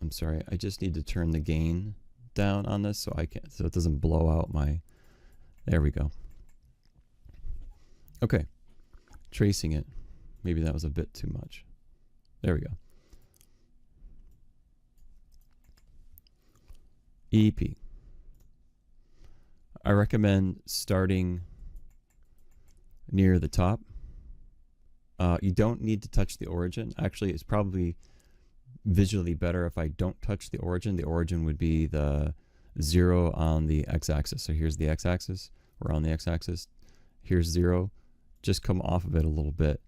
I'm sorry, I just need to turn the gain down on this so it doesn't blow out my, there we go. Okay, tracing it. Maybe that was a bit too much. There we go. EP. I recommend starting near the top. You don't need to touch the origin. Actually, it's probably visually better if I don't touch the origin. The origin would be the 0 on the x-axis. So here's the x-axis. We're on the x-axis. Here's 0. Just come off of it a little bit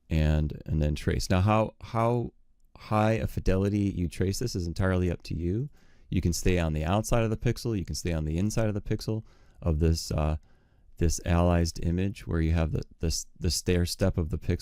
and then trace. Now how high a fidelity you trace this is entirely up to you. You can stay on the outside of the pixel. You can stay on the inside of the pixel of this this aliased image where you have the stair step of the pixel.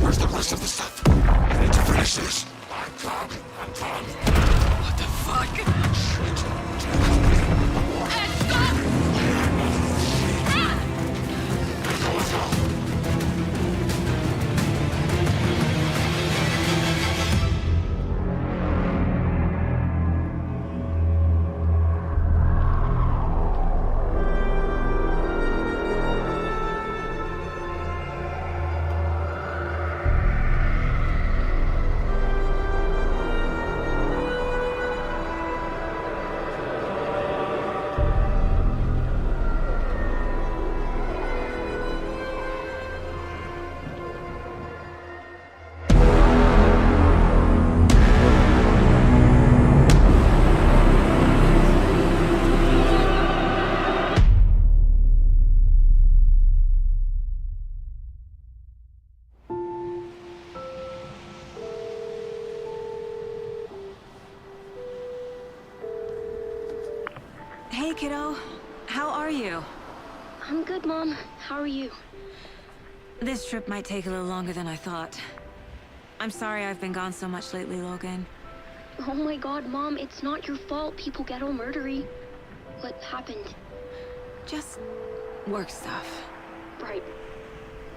Where's the rest of the stuff? I need to finish this. I'm coming. What the fuck? Stop! Hey, kiddo. How are you? I'm good, Mom. How are you? This trip might take a little longer than I thought. I'm sorry I've been gone so much lately, Logan. Oh my god, Mom, it's not your fault people get all murdery. What happened? Just work stuff. Right.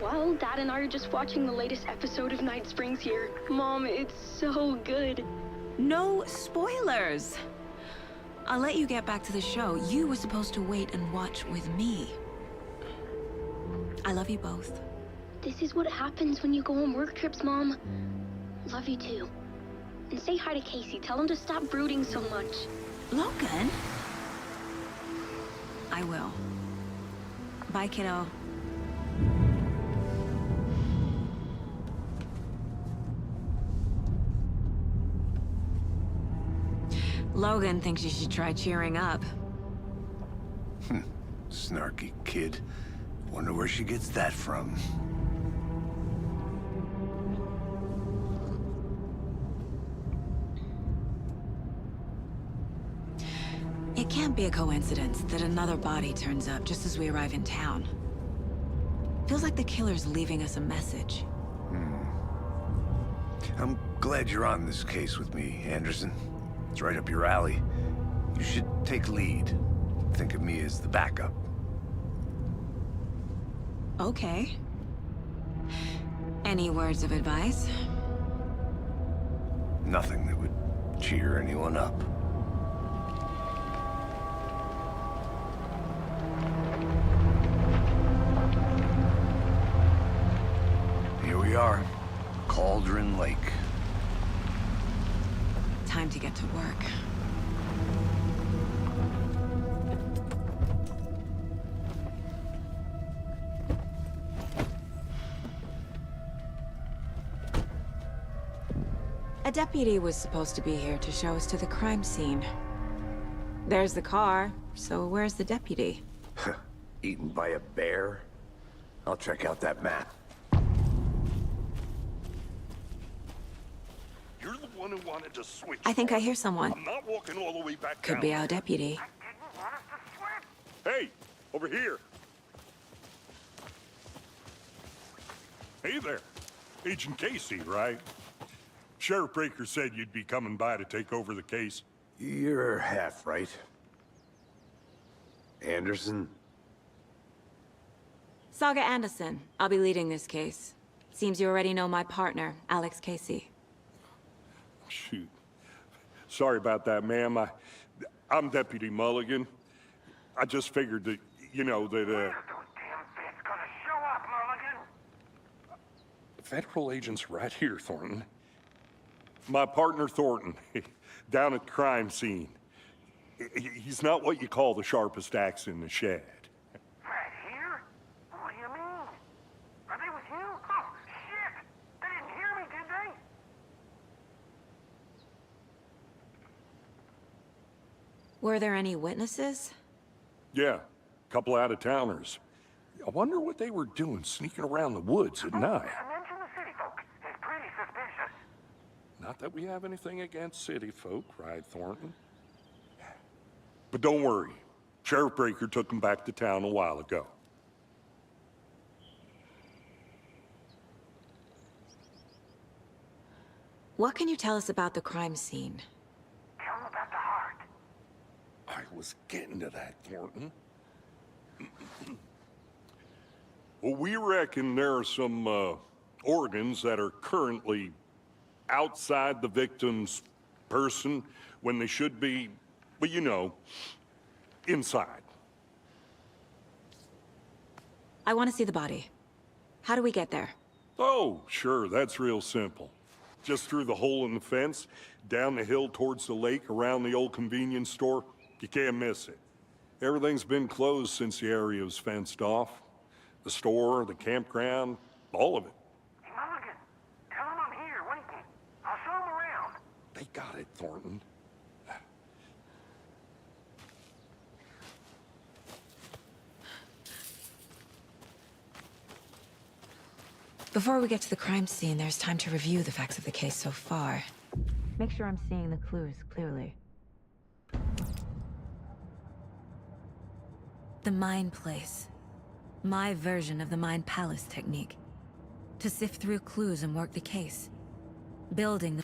Well, Dad and I are just watching the latest episode of Night Springs here. Mom, it's so good. No spoilers! I'll let you get back to the show. You were supposed to wait and watch with me. I love you both. This is what happens when you go on work trips, Mom. Love you too. And say hi to Casey. Tell him to stop brooding so much. Logan? I will. Bye, kiddo. Logan thinks you should try cheering up. Snarky kid. Wonder where she gets that from. It can't be a coincidence that another body turns up just as we arrive in town. Feels like the killer's leaving us a message. I'm glad you're on this case with me, Anderson. It's right up your alley. You should take lead. Think of me as the backup. Okay. Any words of advice? Nothing that would cheer anyone up. Here we are. Cauldron Lake. Time to get to work. A deputy was supposed to be here to show us to the crime scene. There's the car, so where's the deputy? Eaten by a bear? I'll check out that map. You're the one who wanted to switch. I think I Mark. hear someone. I'm not walking all the way back Could down. be our deputy. I didn't want us to switch. Hey, over here. Hey there. Agent Casey, right? Sheriff Breaker said you'd be coming by to take over the case. You're half right. Anderson? Saga Anderson. I'll be leading this case. Seems you already know my partner, Alex Casey. Shoot. Sorry about that, ma'am. I'm Deputy Mulligan. I just figured that, you know, that, Federal agent's right here, Thornton. My partner, Thornton, down at the crime scene. He's not what you call the sharpest axe in the shed. Right here? What do you mean? Are they with you? Oh, shit! They didn't hear me, did they? Were there any witnesses? Yeah, a couple out-of-towners. I wonder what they were doing sneaking around the woods at night. Mention the city folk. It's pretty suspicious. Not that we have anything against city folk, right, Thornton? But don't worry. Sheriff Breaker took them back to town a while ago. What can you tell us about the crime scene? Tell them about the heart. I was getting to that, Thornton. Well, we reckon there are some organs that are currently outside the victim's person when they should be, well, you know, inside. I want to see the body. How do we get there? Oh, sure, that's real simple. Just through the hole in the fence, down the hill towards the lake, around the old convenience store. You can't miss it. Everything's been closed since the area was fenced off. The store, the campground, all of it. Hey, Mulligan, tell them I'm here waiting. I'll show them around. They got it, Thornton. Before we get to the crime scene, there's time to review the facts of the case so far. Make sure I'm seeing the clues clearly. The Mind Place. My version of the Mind Palace technique. To sift through clues and work the case. Building the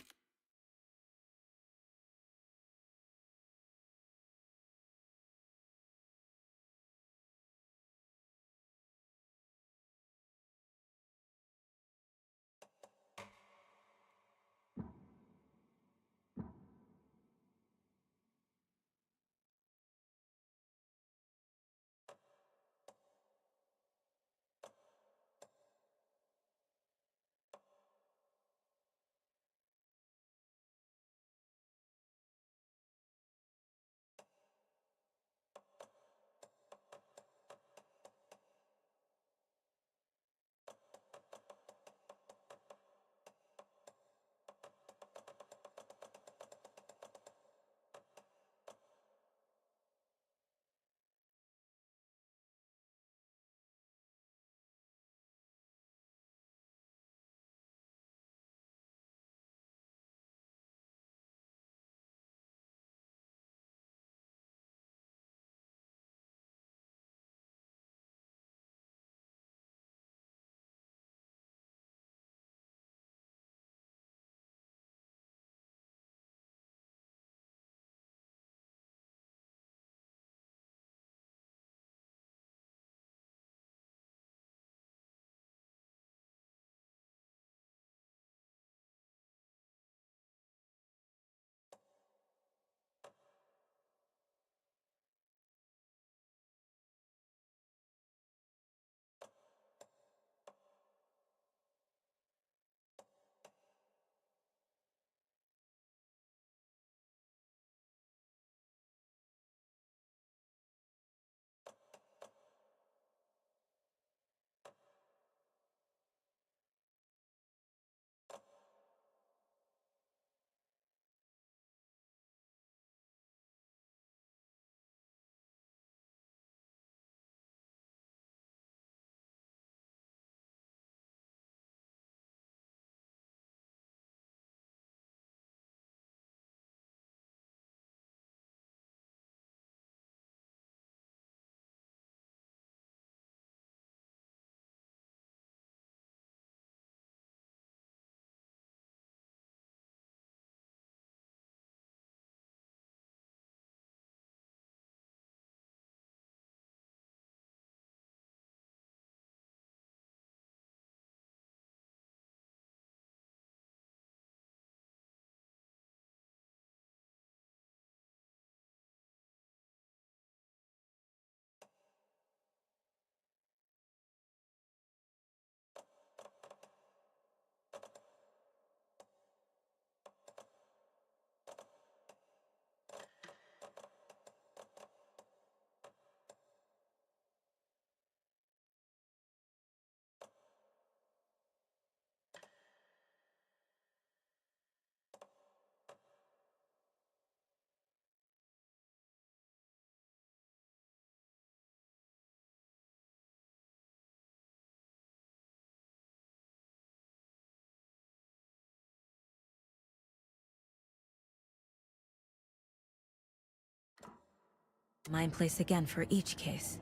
Mine place again for each case,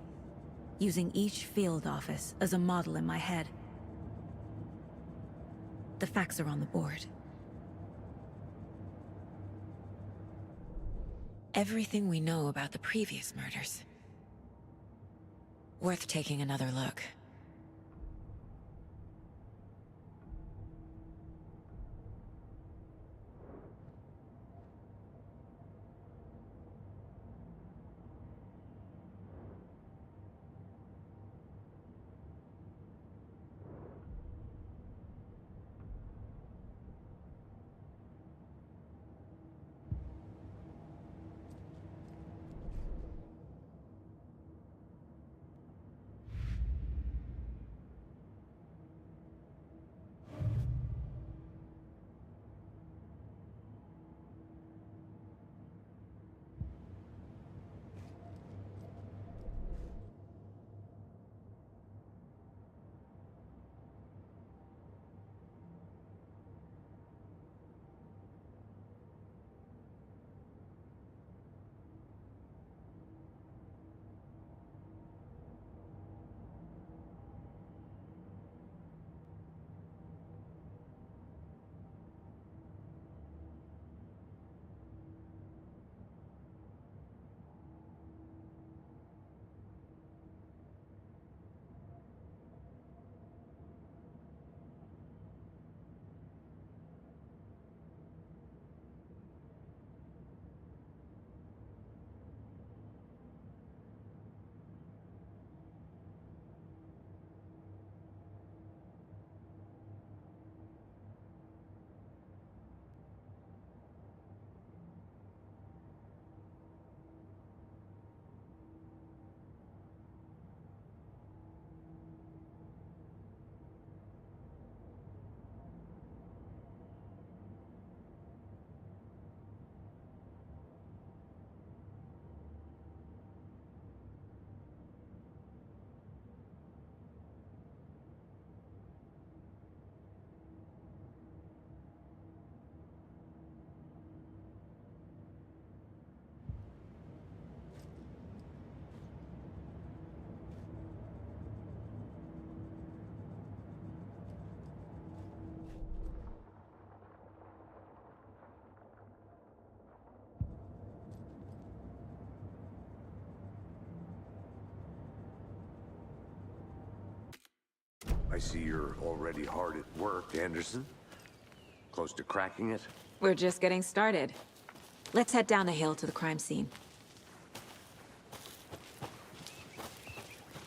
using each field office as a model in my head. The facts are on the board. Everything we know about the previous murders. Worth taking another look. I see you're already hard at work, Anderson. Close to cracking it? We're just getting started. Let's head down the hill to the crime scene.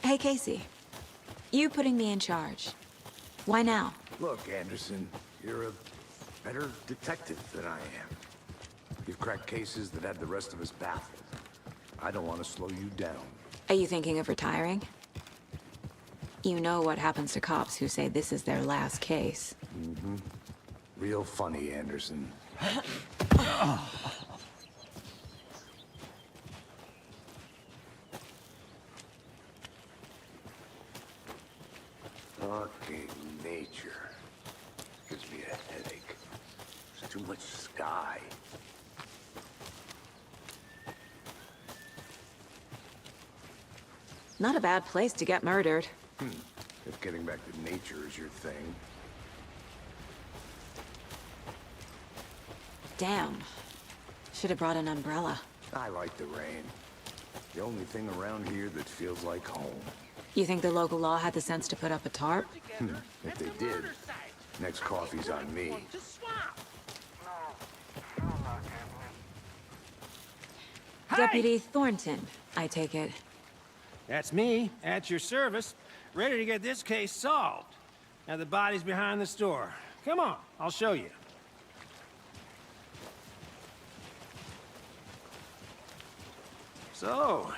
Hey, Casey. You putting me in charge. Why now? Look, Anderson, you're a better detective than I am. You've cracked cases that had the rest of us baffled. I don't want to slow you down. Are you thinking of retiring? You know what happens to cops who say this is their last case. Mm-hmm. Real funny, Anderson. Fucking nature. Gives me a headache. There's too much sky. Not a bad place to get murdered. If getting back to nature is your thing. Damn. Should have brought an umbrella. I like the rain. The only thing around here that feels like home. You think the local law had the sense to put up a tarp? If they did, next coffee's on me. Deputy Thornton, I take it. That's me, at your service, ready to get this case solved. Now the body's behind the store. Come on, I'll show you. So,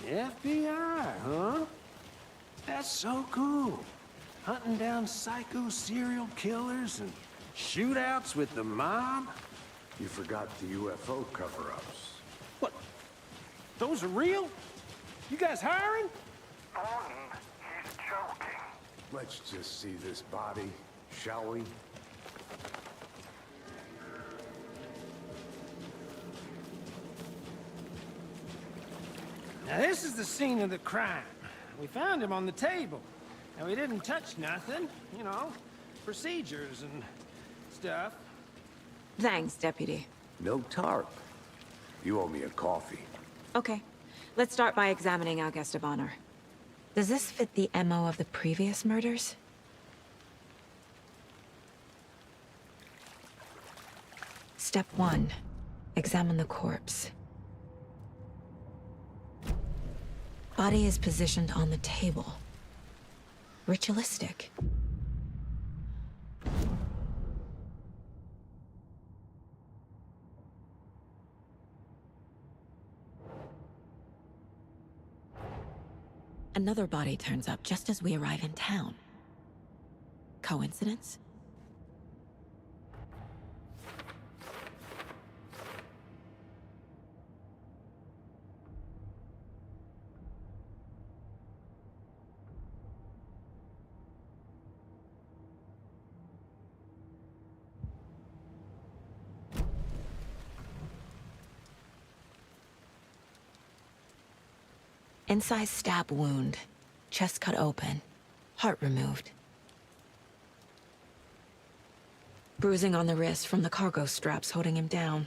FBI, huh? That's so cool. Hunting down psycho serial killers and shootouts with the mob. You forgot the UFO cover-ups. What? Those are real? You guys hiring? Thornton, he's joking. Let's just see this body, shall we? Now, this is the scene of the crime. We found him on the table. And we didn't touch nothing, you know, procedures and stuff. Thanks, Deputy. No tarp. You owe me a coffee. Okay, let's start by examining our guest of honor. Does this fit the MO of the previous murders? Step 1. Examine the corpse. Body is positioned on the table. Ritualistic. Another body turns up just as we arrive in town. Coincidence? Incised stab wound. Chest cut open. Heart removed. Bruising on the wrist from the cargo straps holding him down.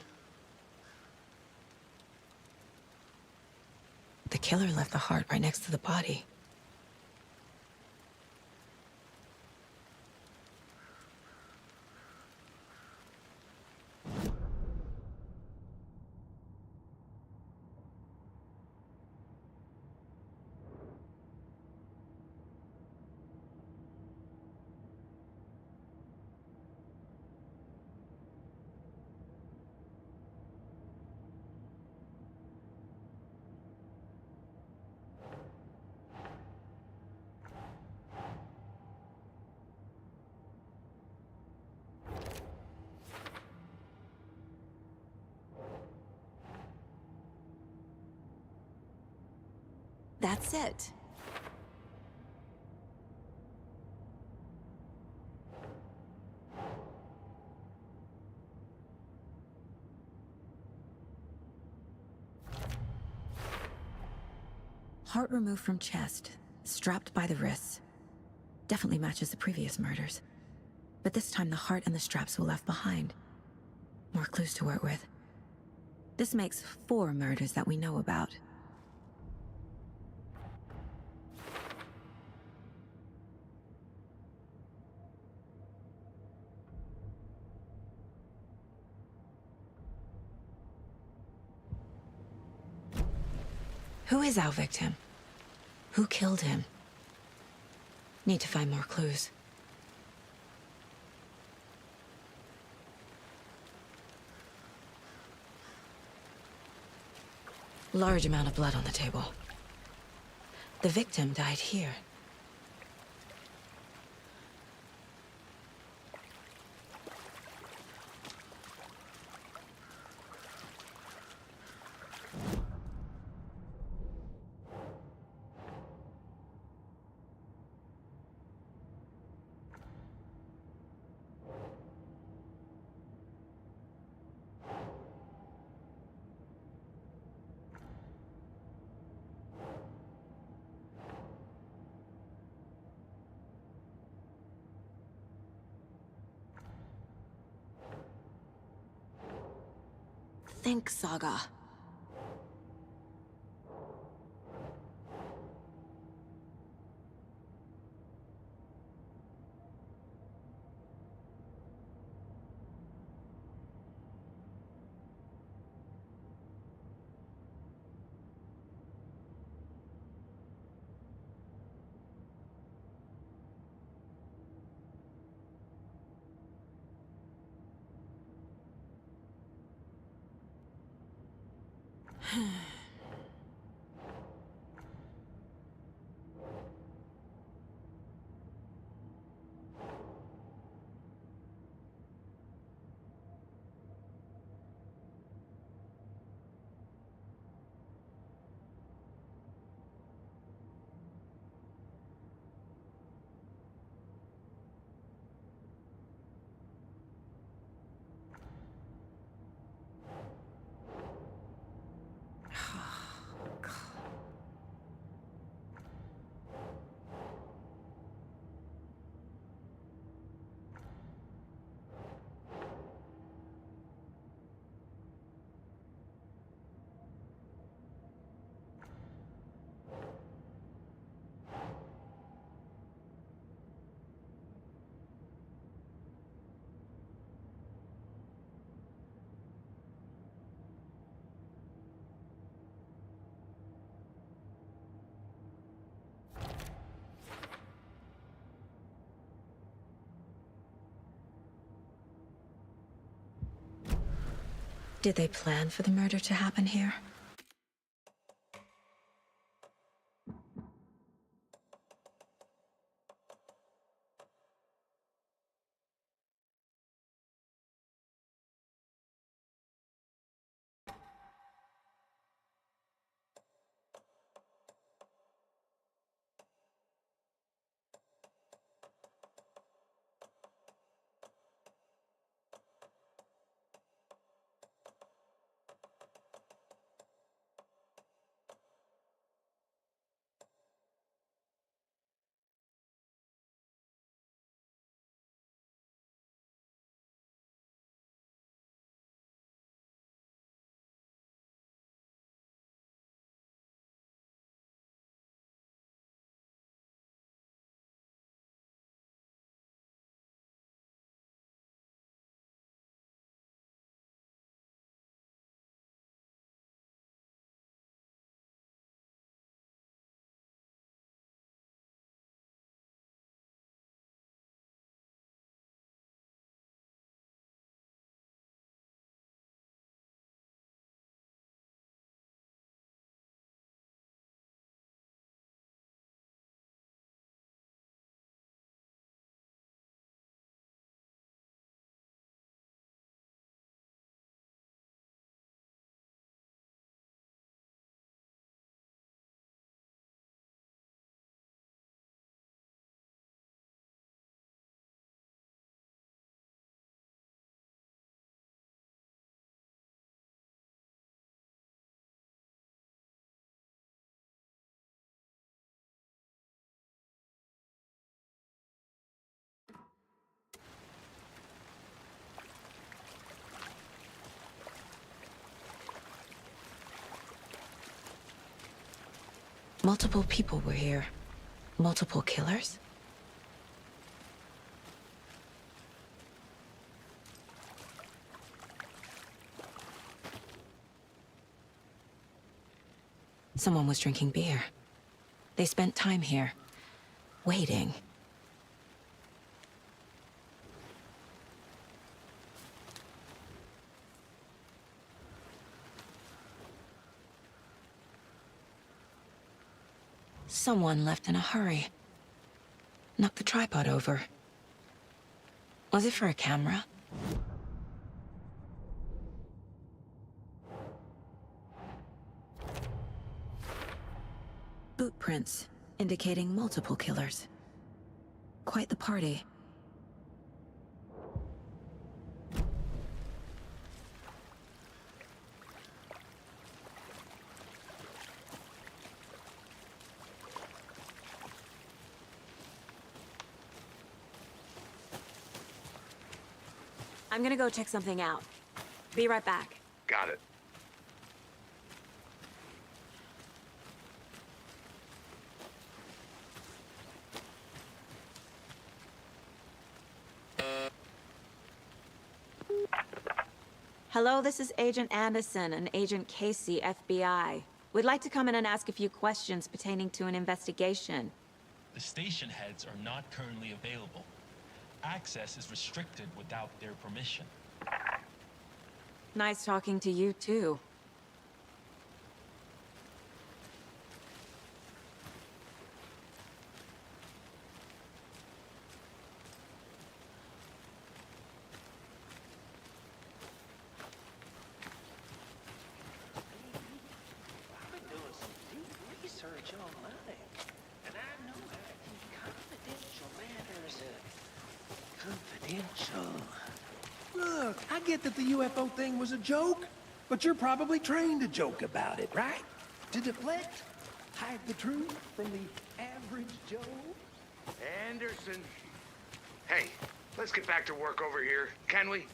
The killer left the heart right next to the body. That's it. Heart removed from chest, strapped by the wrists. Definitely matches the previous murders. But this time the heart and the straps were left behind. More clues to work with. This makes 4 murders that we know about. Who is our victim? Who killed him? Need to find more clues. Large amount of blood on the table. The victim died here. Think, Saga. Did they plan for the murder to happen here? Multiple people were here. Multiple killers? Someone was drinking beer. They spent time here, waiting. Someone left in a hurry. Knocked the tripod over. Was it for a camera? Boot prints, indicating multiple killers. Quite the party. I'm gonna go check something out. Be right back. Got it. Hello, this is Agent Anderson and Agent Casey, FBI. We'd like to come in and ask a few questions pertaining to an investigation. The station heads are not currently available. Access is restricted without their permission. Nice talking to you, too. I've been doing some deep research online, and I know how to keep confidential matters confidential. Look, I get that the UFO thing was a joke, but you're probably trained to joke about it, right? To deflect, hide the truth from the average Joe. Anderson. Hey, let's get back to work over here, can we?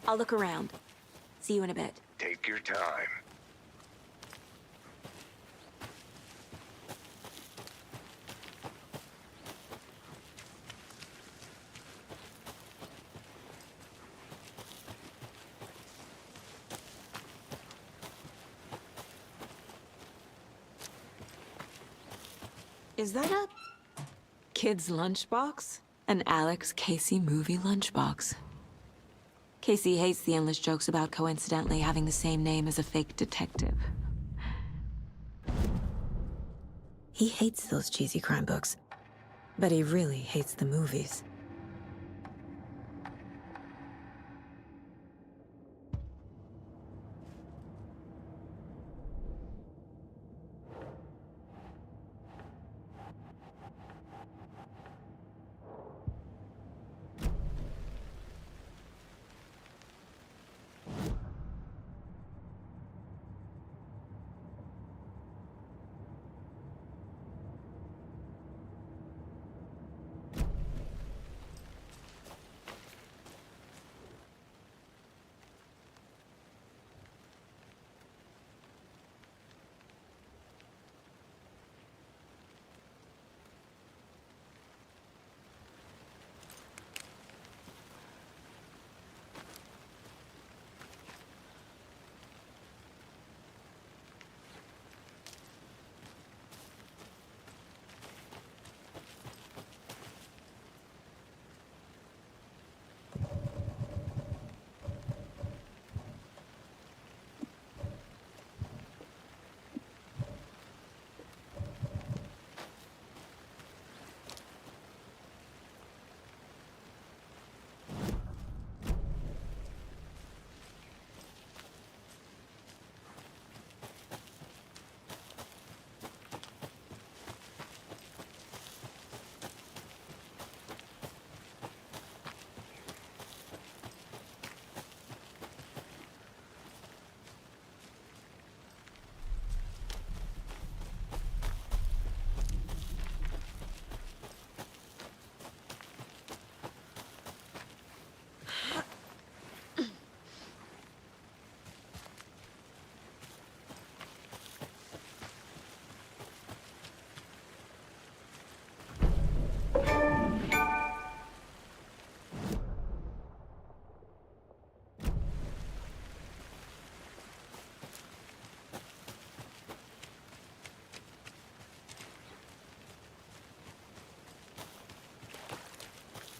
I'll look around. See you in a bit. Take your time. Is that a kid's lunchbox? An Alex Casey movie lunchbox. Casey hates the endless jokes about coincidentally having the same name as a fake detective. He hates those cheesy crime books, but he really hates the movies.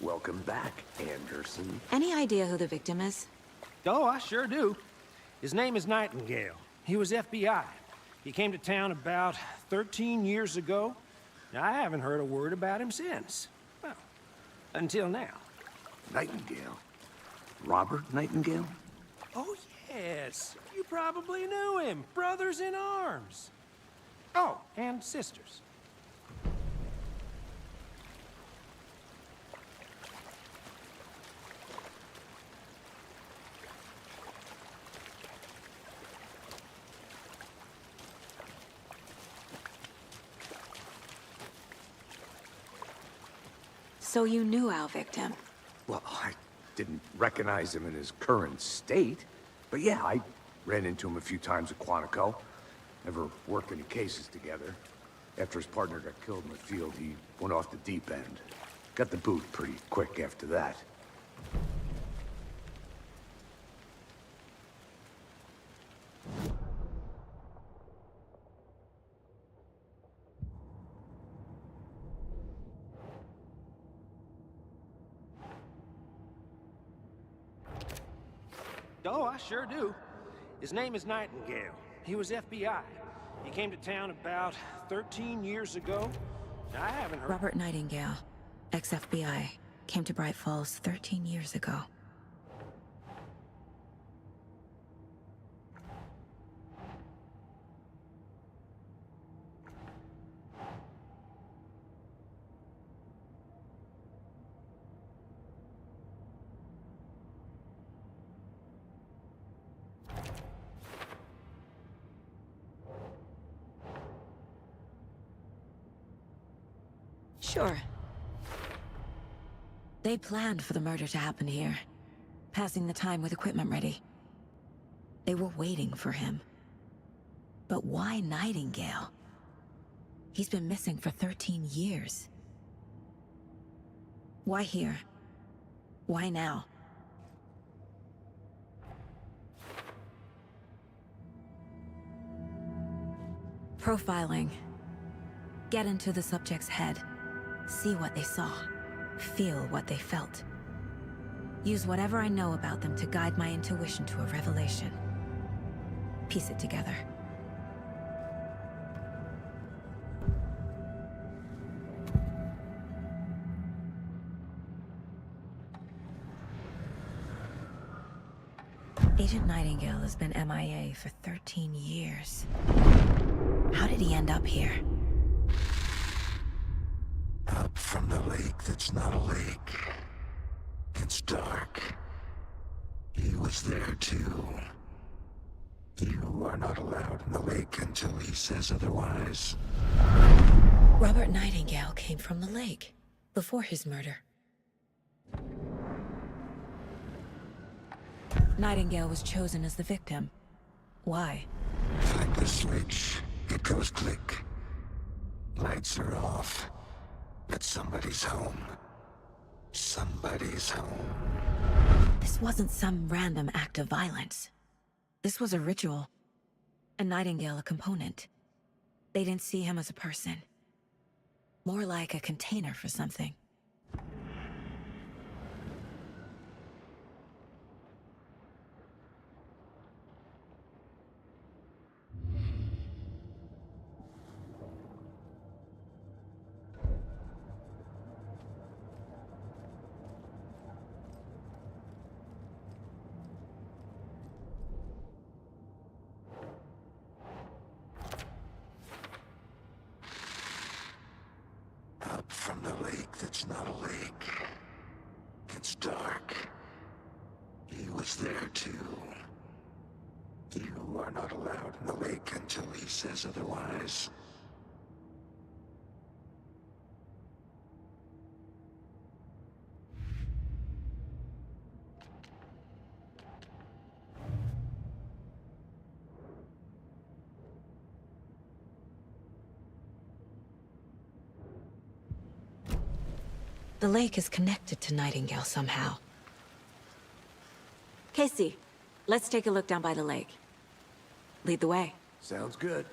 Welcome back, Anderson. Any idea who the victim is? Oh, I sure do. His name is Nightingale. He was FBI. He came to town about 13 years ago. I haven't heard a word about him since. Well, until now. Nightingale? Robert Nightingale? Oh, yes. You probably knew him. Brothers in arms. Oh, and sisters. So you knew our victim? Well, I didn't recognize him in his current state. But yeah, I ran into him a few times at Quantico. Never worked any cases together. After his partner got killed in the field, he went off the deep end. Got the boot pretty quick after that. Oh, I sure do. His name is Nightingale. He was FBI. He came to town about 13 years ago. I haven't heard... Robert Nightingale, ex-FBI, came to Bright Falls 13 years ago. Sure. They planned for the murder to happen here. passing the time with equipment ready. They were waiting for him. But why Nightingale? He's been missing for 13 years. Why here? Why now? Profiling. Get into the subject's head. See what they saw. Feel what they felt. Use whatever I know about them to guide my intuition to a revelation. Piece it together. Agent Nightingale has been MIA for 13 years. How did he end up here? Up from the lake that's not a lake. It's dark. He was there too. You are not allowed in the lake until he says otherwise. Robert Nightingale came from the lake, before his murder. Nightingale was chosen as the victim. Why? Find the switch. It goes click. Lights are off. But somebody's home. Somebody's home. This wasn't some random act of violence. This was a ritual. And Nightingale a component. They didn't see him as a person. More like a container for something. Up from the lake that's not a lake. It's dark. He was there too. You are not allowed in the lake until he says otherwise. The lake is connected to Nightingale somehow. Casey, let's take a look down by the lake. Lead the way. Sounds good.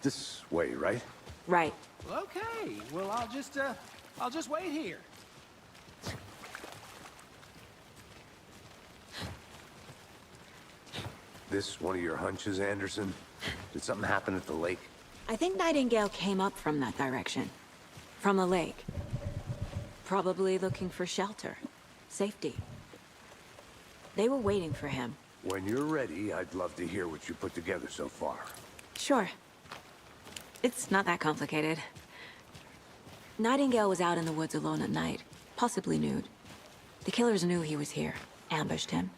This way, right? Right. Okay, well, I'll just wait here. This one of your hunches, Anderson? Did something happen at the lake? I think Nightingale came up from that direction. From the lake. Probably looking for shelter. Safety. They were waiting for him. When you're ready, I'd love to hear what you put together so far. Sure. It's not that complicated. Nightingale was out in the woods alone at night, possibly nude. The killers knew he was here, ambushed him,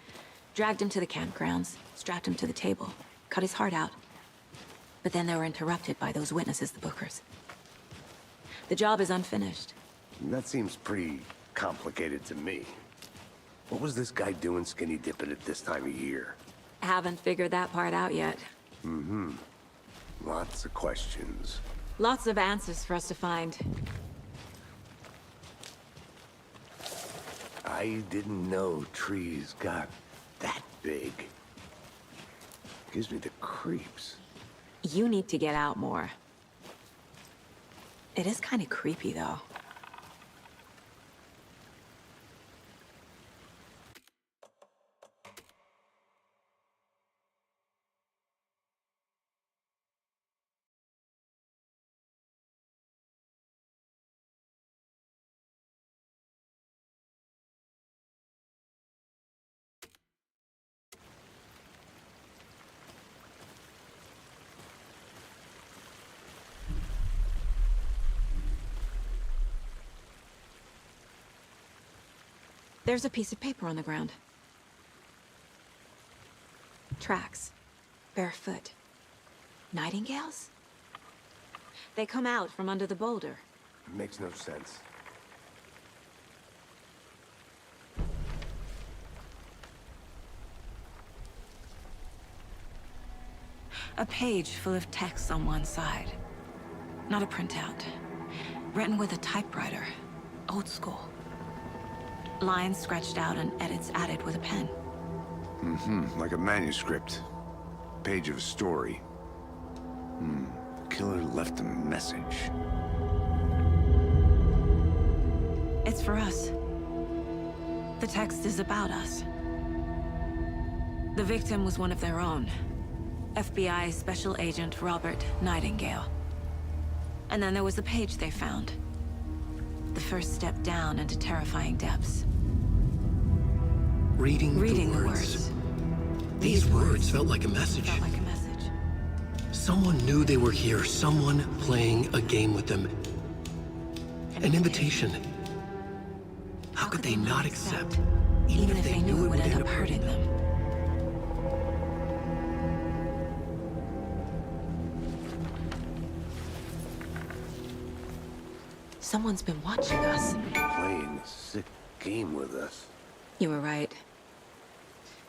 dragged him to the campgrounds, strapped him to the table, cut his heart out. But then they were interrupted by those witnesses, the Bookers. The job is unfinished. That seems pretty complicated to me. What was this guy doing skinny dipping at this time of year? Haven't figured that part out yet. Mm-hmm. Lots of questions. Lots of answers for us to find. I didn't know trees got that big. Gives me the creeps. You need to get out more. It is kind of creepy, though. There's a piece of paper on the ground. Tracks. Barefoot. Nightingales? They come out from under the boulder. Makes no sense. A page full of text on one side. Not a printout. Written with a typewriter. Old school. Lines scratched out and edits added with a pen. Like a manuscript. Page of a story. The killer left a message. It's for us. The text is about us. The victim was one of their own. FBI Special Agent Robert Nightingale. And then there was the page they found. The first step down into terrifying depths. Reading the words. These words felt like a message. Felt like a message. Someone knew they were here. Someone playing a game with them. An invitation. How could they not accept? Even if they knew it would end up hurting them. Someone's been watching us. Playing a sick game with us. You were right.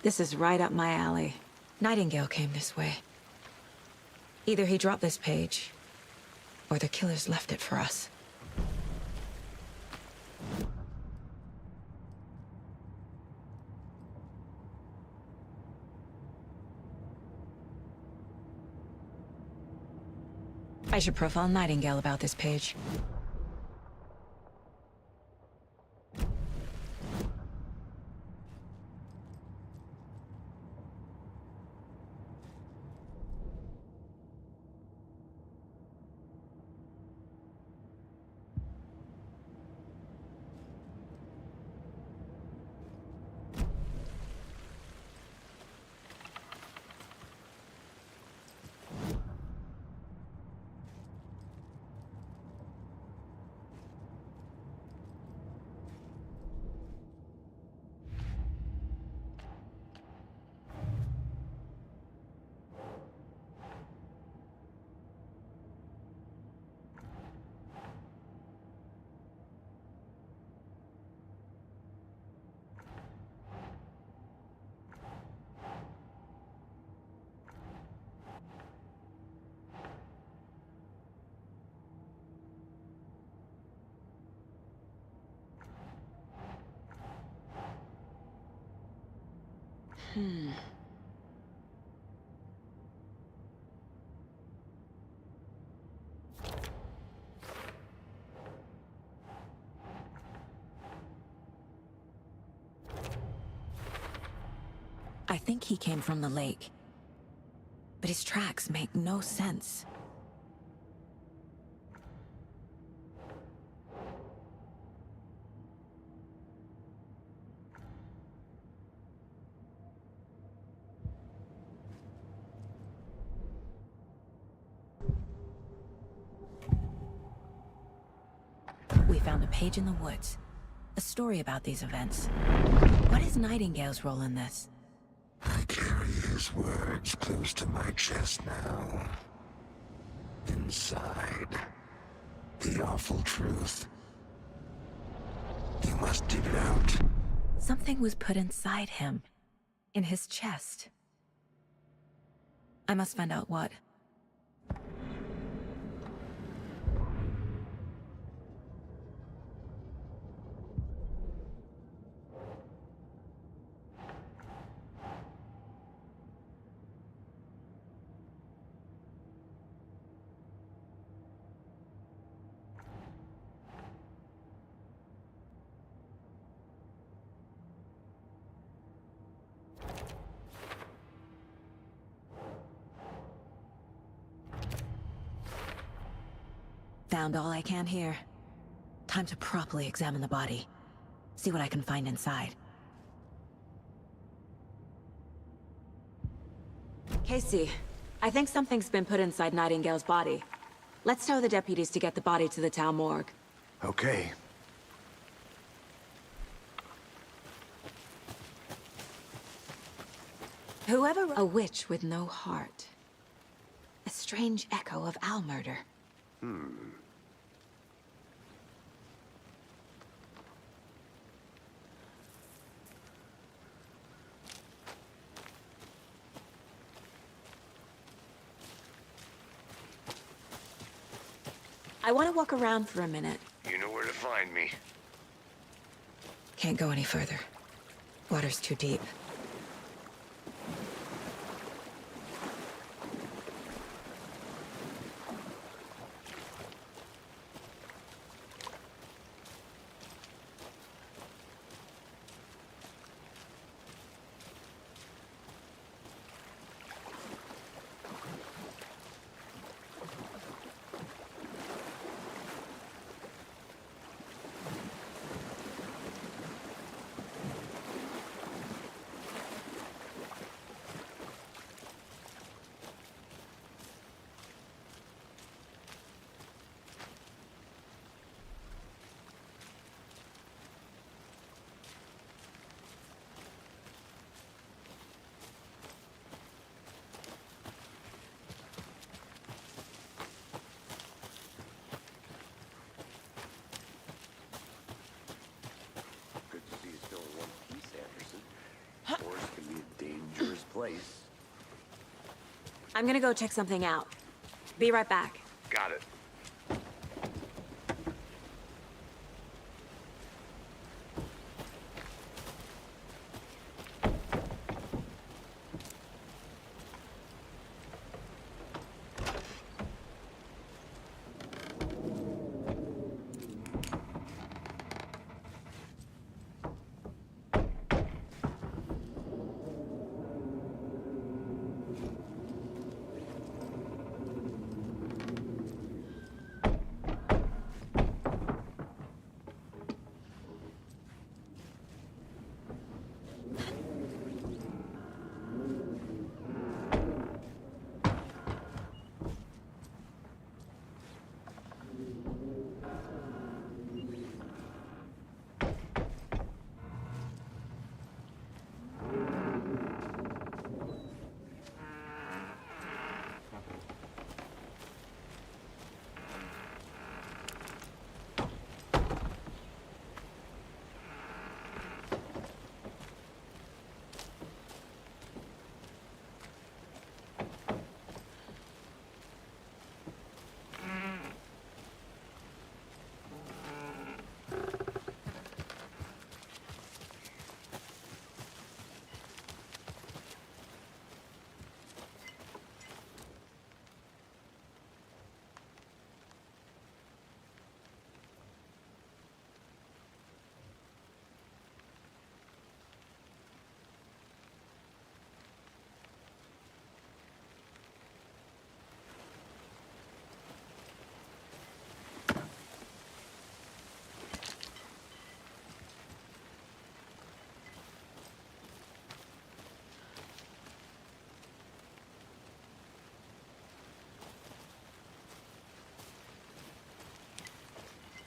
This is right up my alley. Nightingale came this way. Either he dropped this page, or the killers left it for us. I should profile Nightingale about this page. I think he came from the lake. But his tracks make no sense. We found a page in the woods. A story about these events. What is Nightingale's role in this? I carry his words close to my chest now. Inside, the awful truth. You must dig it out. Something was put inside him. In his chest. I must find out what. Found all I can here. Time to properly examine the body. See what I can find inside. Casey, I think something's been put inside Nightingale's body. Let's tell the deputies to get the body to the town morgue. Okay. Whoever... A witch with no heart. A strange echo of Al murder. I want to walk around for a minute. You know where to find me. Can't go any further. Water's too deep. Good to see you still in one piece, Anderson. Forest can be a dangerous place. I'm gonna go check something out. Be right back. Got it.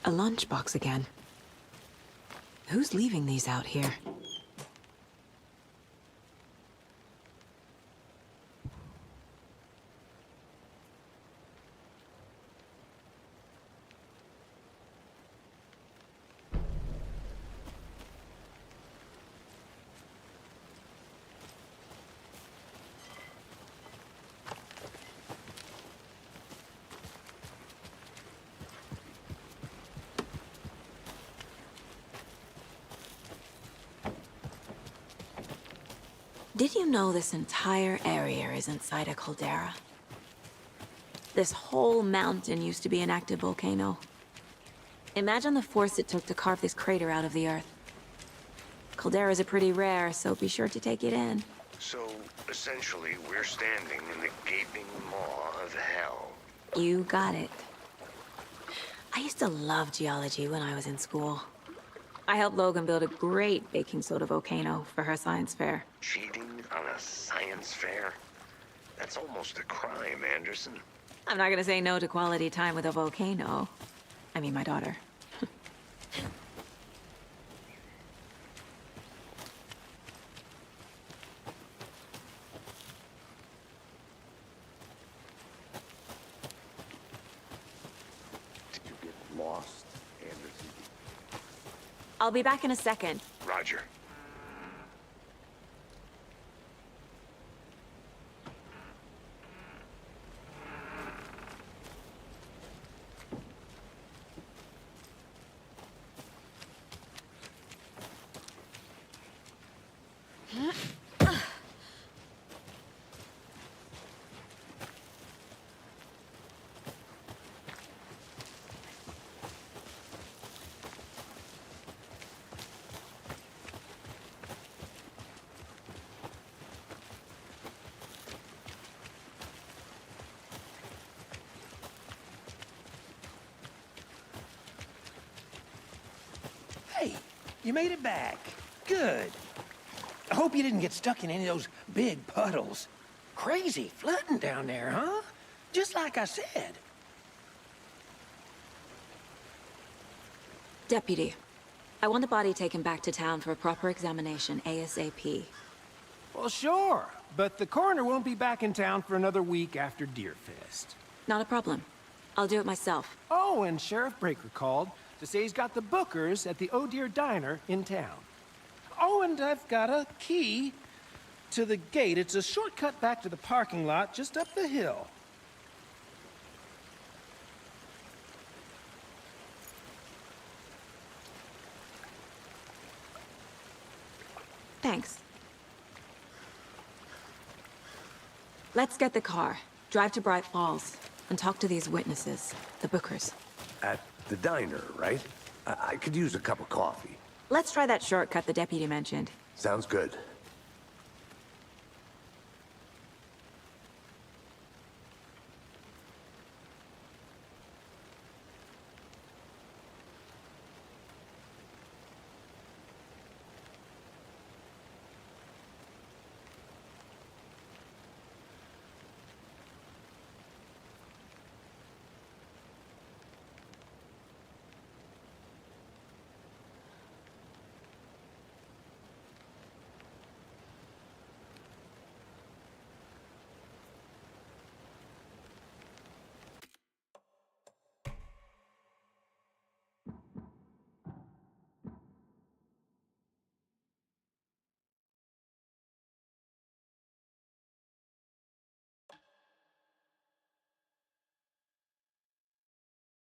A lunchbox again. Who's leaving these out here? Did you know this entire area is inside a caldera? This whole mountain used to be an active volcano. Imagine the force it took to carve this crater out of the earth. Calderas are pretty rare, so be sure to take it in. So, essentially, we're standing in the gaping maw of hell. You got it. I used to love geology when I was in school. I helped Logan build a great baking soda volcano for her science fair. Cheating on a science fair? That's almost a crime, Anderson. I'm not gonna say no to quality time with a volcano. I mean, my daughter. Did you get lost, Anderson? I'll be back in a second. Roger. Hey, you made it back. Good. I hope you didn't get stuck in any of those big puddles. Crazy flooding down there, huh? Just like I said. Deputy, I want the body taken back to town for a proper examination ASAP. Well, sure, but the coroner won't be back in town for another week after Deerfest. Not a problem. I'll do it myself. Oh, and Sheriff Breaker called to say he's got the Bookers at the Oh Deer Diner in town. Oh, and I've got a key to the gate. It's a shortcut back to the parking lot just up the hill. Thanks. Let's get the car, drive to Bright Falls, and talk to these witnesses, the Bookers. At the diner, right? I could use a cup of coffee. Let's try that shortcut the deputy mentioned. Sounds good.